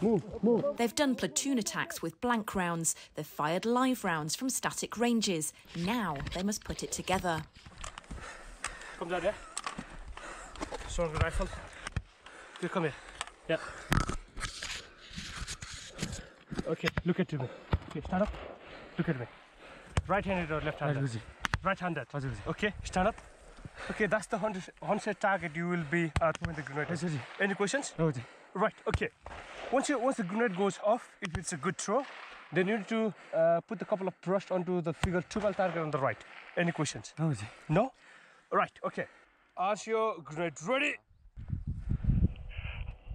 Move. They've done platoon attacks with blank rounds. They've fired live rounds from static ranges. Now they must put it together. Come down here. Strong rifle. You come here. Yeah. Okay, look at me. Okay, stand up. Look at me. Right-handed or left-handed? Right-handed. Okay, stand up. Okay, that's the on-set target you will be throwing the grenade. Any questions? No. Right, okay. Once the grenade goes off, if it's a good throw, then you need to put a couple of thrust onto the figure 12 target on the right. Any questions? No. No? Right, okay. Arch your grenade ready.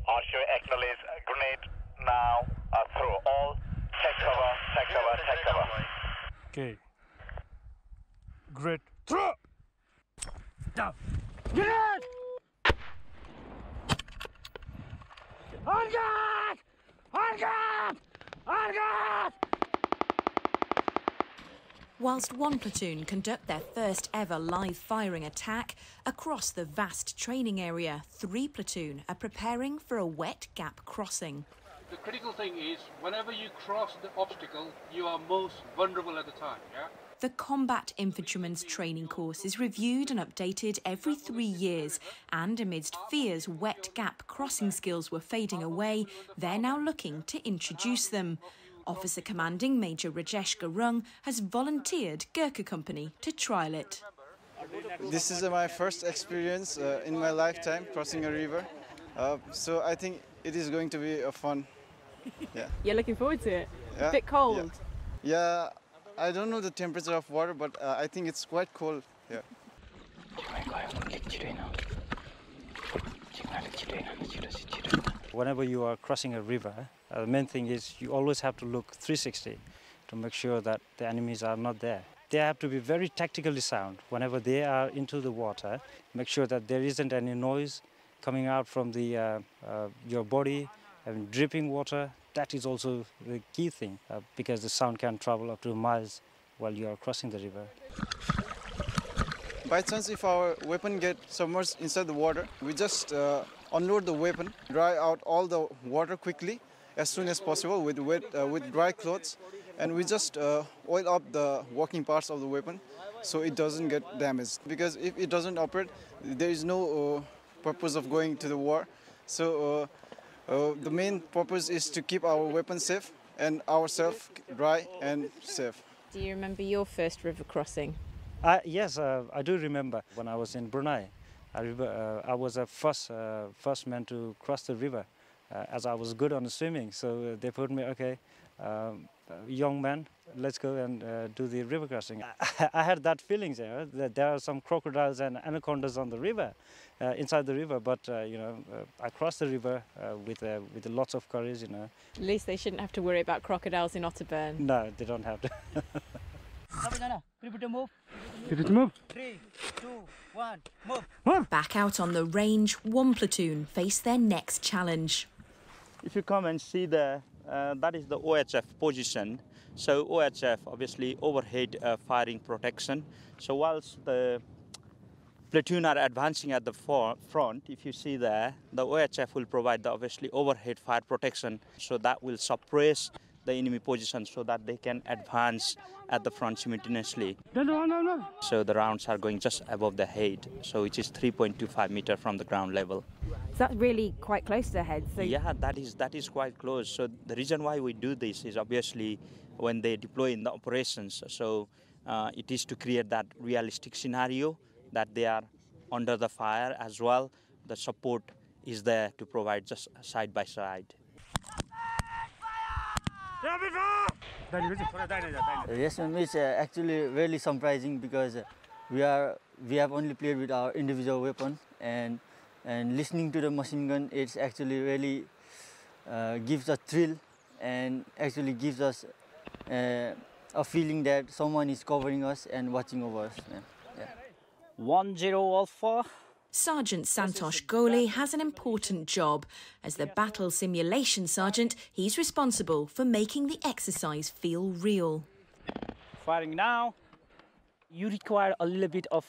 Arch your acknowledge grenade now. Throw all. Take cover. Okay. Great. Throw! Down. Get it! On guard! On guard! On guard! Whilst one platoon conduct their first ever live firing attack, across the vast training area, 3 platoon are preparing for a wet gap crossing. The critical thing is, whenever you cross the obstacle, you are most vulnerable at the time, yeah? The Combat Infantryman's training course is reviewed and updated every 3 years, and amidst fears wet gap crossing skills were fading away, they're now looking to introduce them. Officer Commanding Major Rajesh Gurung has volunteered Gurkha Company to trial it. This is my first experience in my lifetime crossing a river, so I think it is going to be a fun. Yeah. You're looking forward to it? Yeah. A bit cold? Yeah, I don't know the temperature of water, but I think it's quite cold here. Whenever you are crossing a river, the main thing is you always have to look 360 to make sure that the enemies are not there. They have to be very tactically sound. Whenever they are into the water, make sure that there isn't any noise coming out from your body and dripping water. That is also the key thing because the sound can travel up to miles while you are crossing the river. By chance, if our weapon gets submerged inside the water, we just unload the weapon, dry out all the water quickly as soon as possible with dry clothes, and we just oil up the working parts of the weapon so it doesn't get damaged. Because if it doesn't operate, there is no purpose of going to the war. So the main purpose is to keep our weapon safe and ourselves dry and safe. Do you remember your first river crossing? Yes, I do remember when I was in Brunei. I was the first man to cross the river as I was good on swimming. So they put me, okay, young man, let's go and do the river crossing. I had that feeling, that there are some crocodiles and anacondas on the river, inside the river. But I crossed the river with lots of courage. At least they shouldn't have to worry about crocodiles in Otterburn. No, they don't have to. Move. 3, 2, 1, move! Back out on the range, one platoon face their next challenge. If you come and see there, that is the OHF position. So OHF, obviously overhead firing protection. So whilst the platoon are advancing at the front, if you see there, the OHF will provide the obviously overhead fire protection. So that will suppress the enemy position so that they can advance at the front simultaneously. No. So the rounds are going just above the head, so which is 3.25 meters from the ground level. Is that really quite close to the head? So yeah, that is quite close. So the reason why we do this is obviously when they deploy in the operations, so it is to create that realistic scenario that they are under the fire as well. The support is there to provide just side by side. Yes, it's actually really surprising because we have only played with our individual weapon, and listening to the machine gun, it's actually really gives a thrill and actually gives us a feeling that someone is covering us and watching over us. Yeah. 10 Alpha. Sergeant Santosh Goli has an important job. As the battle simulation sergeant, he's responsible for making the exercise feel real. Firing now. You require a little bit of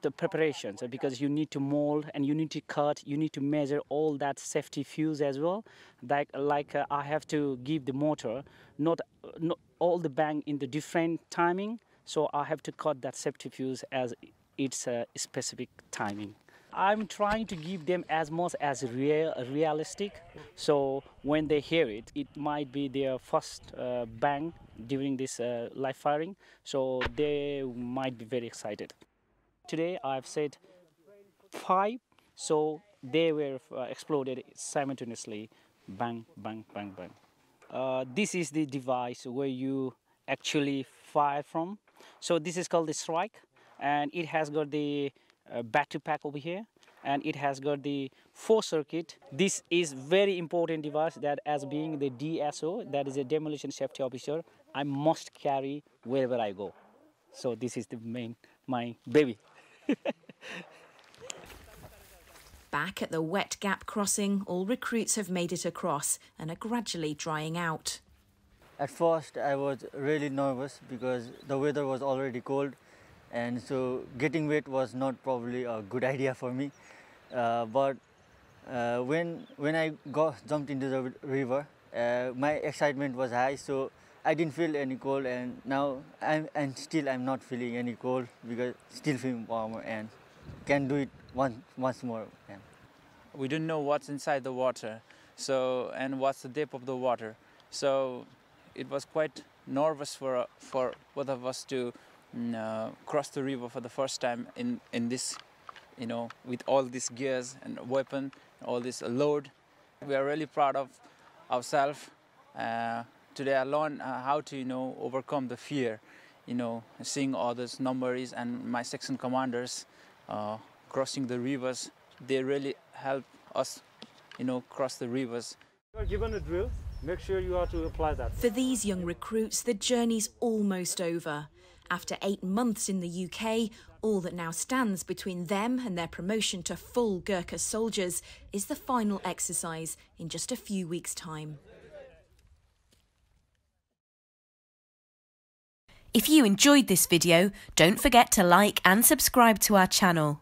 the preparations, because you need to mold and you need to cut, you need to measure all that safety fuse as well. I have to give the motor not all the bang in the different timing, so I have to cut that safety fuse as its specific timing. I'm trying to give them as much as realistic, so when they hear it, it might be their first bang during this live firing, so they might be very excited. Today I've said 5, so they were exploded simultaneously, bang, bang, bang, bang. This is the device where you actually fire from. So this is called the strike, and it has got the battery pack over here, and it has got the 4 circuit. This is very important device that, as being the DSO, that is a demolition safety officer, I must carry wherever I go. So this is my baby. Back at the wet gap crossing, all recruits have made it across and are gradually drying out. At first I was really nervous because the weather was already cold, and so getting wet was not probably a good idea for me. But when I jumped into the river, my excitement was high, so I didn't feel any cold, and now I'm not feeling any cold because still feeling warmer and can do it once more. Yeah. We don't know what's inside the water, so and what's the depth of the water. So it was quite nervous for both of us to cross the river for the first time in this, with all these gears and weapon, all this load. We are really proud of ourselves. Today I learned how to overcome the fear, seeing all those numbers and my section commanders crossing the rivers. They really help us, cross the rivers. You are given a drill, make sure you are to apply that. For these young recruits, the journey's almost over. After 8 months in the UK, all that now stands between them and their promotion to full Gurkha soldiers is the final exercise in just a few weeks' time. If you enjoyed this video, don't forget to like and subscribe to our channel.